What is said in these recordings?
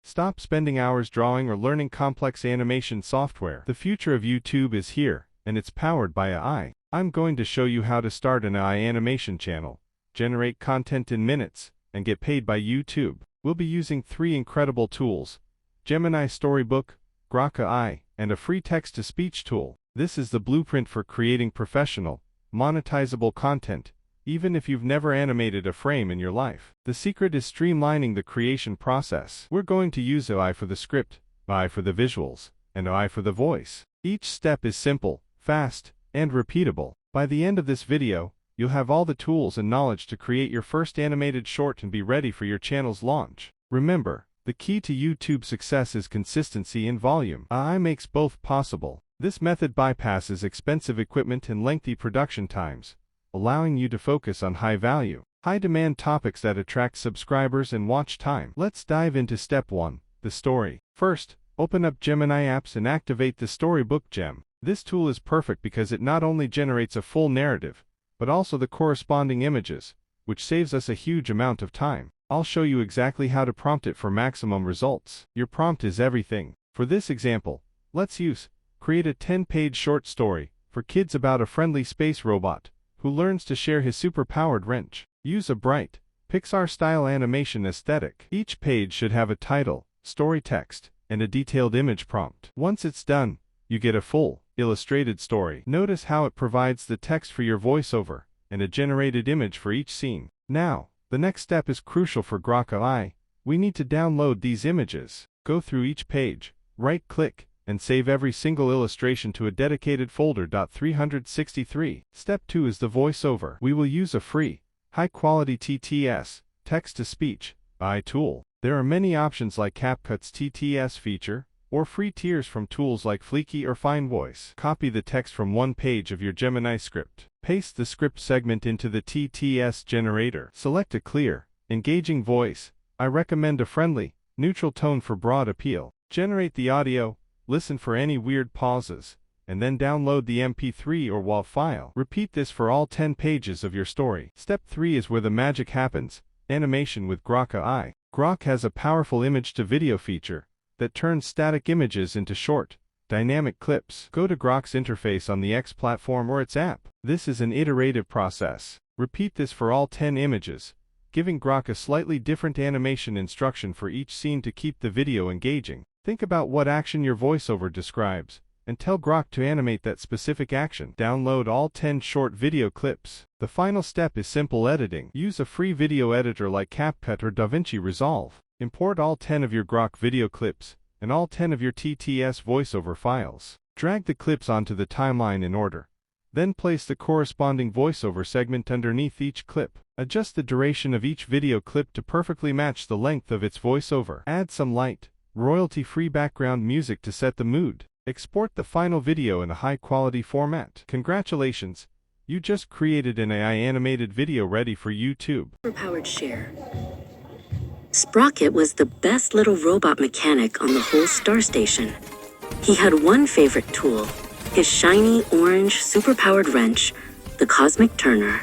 Stop spending hours drawing or learning complex animation software. The future of YouTube is here, and it's powered by AI. I'm going to show you how to start an AI animation channel, generate content in minutes, and get paid by YouTube. We'll be using 3 incredible tools: Gemini Storybook, Grok AI, and a free text-to-speech tool. This is the blueprint for creating professional, monetizable content, even if you've never animated a frame in your life. The secret is streamlining the creation process. We're going to use AI for the script, AI for the visuals, and AI for the voice. Each step is simple, fast, and repeatable. By the end of this video, you'll have all the tools and knowledge to create your first animated short and be ready for your channel's launch. Remember, the key to YouTube success is consistency and volume. AI makes both possible. This method bypasses expensive equipment and lengthy production times, allowing you to focus on high-value, high-demand topics that attract subscribers and watch time. Let's dive into step 1, the story. First, open up Gemini apps and activate the Storybook gem. This tool is perfect because it not only generates a full narrative, but also the corresponding images, which saves us a huge amount of time. I'll show you exactly how to prompt it for maximum results. Your prompt is everything. For this example, let's create a 10-page short story for kids about a friendly space robot who learns to share his super-powered wrench. Use a bright, Pixar-style animation aesthetic. Each page should have a title, story text, and a detailed image prompt. Once it's done, you get a full, illustrated story. Notice how it provides the text for your voiceover and a generated image for each scene. Now, the next step is crucial for Grok AI. We need to download these images. Go through each page, right-click, and save every single illustration to a dedicated folder. 363. Step 2 is the voiceover. We will use a free, high-quality TTS, text-to-speech, AI tool. There are many options like CapCut's TTS feature, or free tiers from tools like Fleeky or Fine Voice. Copy the text from one page of your Gemini script. Paste the script segment into the TTS generator. Select a clear, engaging voice. I recommend a friendly, neutral tone for broad appeal. Generate the audio, listen for any weird pauses, and then download the MP3 or WAV file. Repeat this for all 10 pages of your story. Step 3 is where the magic happens: animation with Grok AI. Grok has a powerful image-to-video feature that turns static images into short, dynamic clips. Go to Grok's interface on the X platform or its app. This is an iterative process. Repeat this for all 10 images, giving Grok a slightly different animation instruction for each scene to keep the video engaging. Think about what action your voiceover describes, and tell Grok to animate that specific action. Download all 10 short video clips. The final step is simple editing. Use a free video editor like CapCut or DaVinci Resolve. Import all 10 of your Grok video clips, and all 10 of your TTS voiceover files. Drag the clips onto the timeline in order. Then place the corresponding voiceover segment underneath each clip. Adjust the duration of each video clip to perfectly match the length of its voiceover. Add some light, royalty-free background music to set the mood. Export the final video in a high-quality format. Congratulations! You just created an AI animated video ready for YouTube. Powered share. Sprocket was the best little robot mechanic on the whole star station. He had one favorite tool, his shiny orange superpowered wrench, the Cosmic Turner.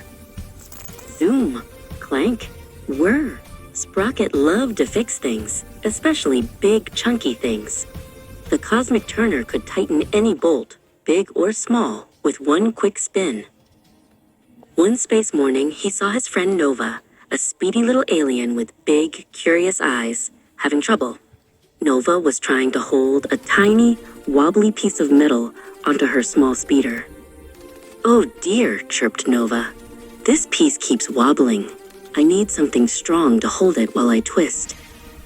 Zoom, clank, whir. Sprocket loved to fix things, especially big, chunky things. The Cosmic Turner could tighten any bolt, big or small, with one quick spin. One space morning, he saw his friend Nova, a speedy little alien with big, curious eyes, having trouble. Nova was trying to hold a tiny, wobbly piece of metal onto her small speeder. "Oh dear," chirped Nova. "This piece keeps wobbling. I need something strong to hold it while I twist."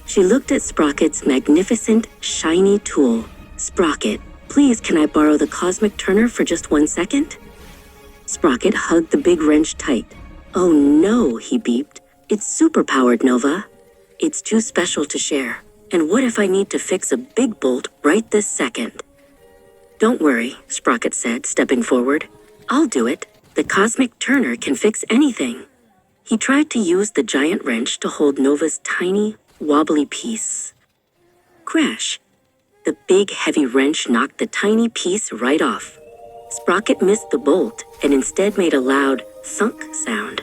She looked at Sprocket's magnificent, shiny tool. "Sprocket, please can I borrow the Cosmic Turner for just 1 second?" Sprocket hugged the big wrench tight. "Oh no," he beeped. "It's superpowered, Nova. It's too special to share. And what if I need to fix a big bolt right this second?" "Don't worry," Sprocket said, stepping forward. "I'll do it. The Cosmic Turner can fix anything." He tried to use the giant wrench to hold Nova's tiny, wobbly piece. Crash! The big, heavy wrench knocked the tiny piece right off. Sprocket missed the bolt and instead made a loud thunk sound.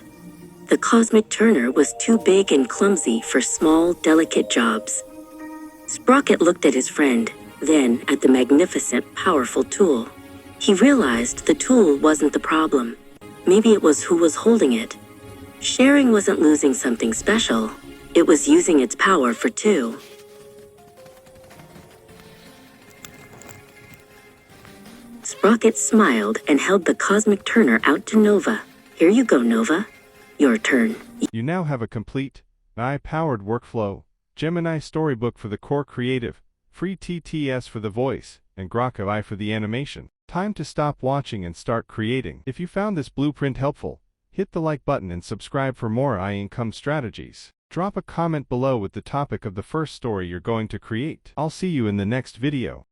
The Cosmic Turner was too big and clumsy for small, delicate jobs. Sprocket looked at his friend, then at the magnificent, powerful tool. He realized the tool wasn't the problem. Maybe it was who was holding it. Sharing wasn't losing something special. It was using its power for two. Sprocket smiled and held the cosmic turner out to Nova. Here you go, Nova. Your turn. You now have a complete, AI-powered workflow, Gemini Storybook for the core creative, free TTS for the voice, and Grok AI for the animation. Time to stop watching and start creating. If you found this blueprint helpful, hit the like button and subscribe for more AI income strategies. Drop a comment below with the topic of the first story you're going to create. I'll see you in the next video.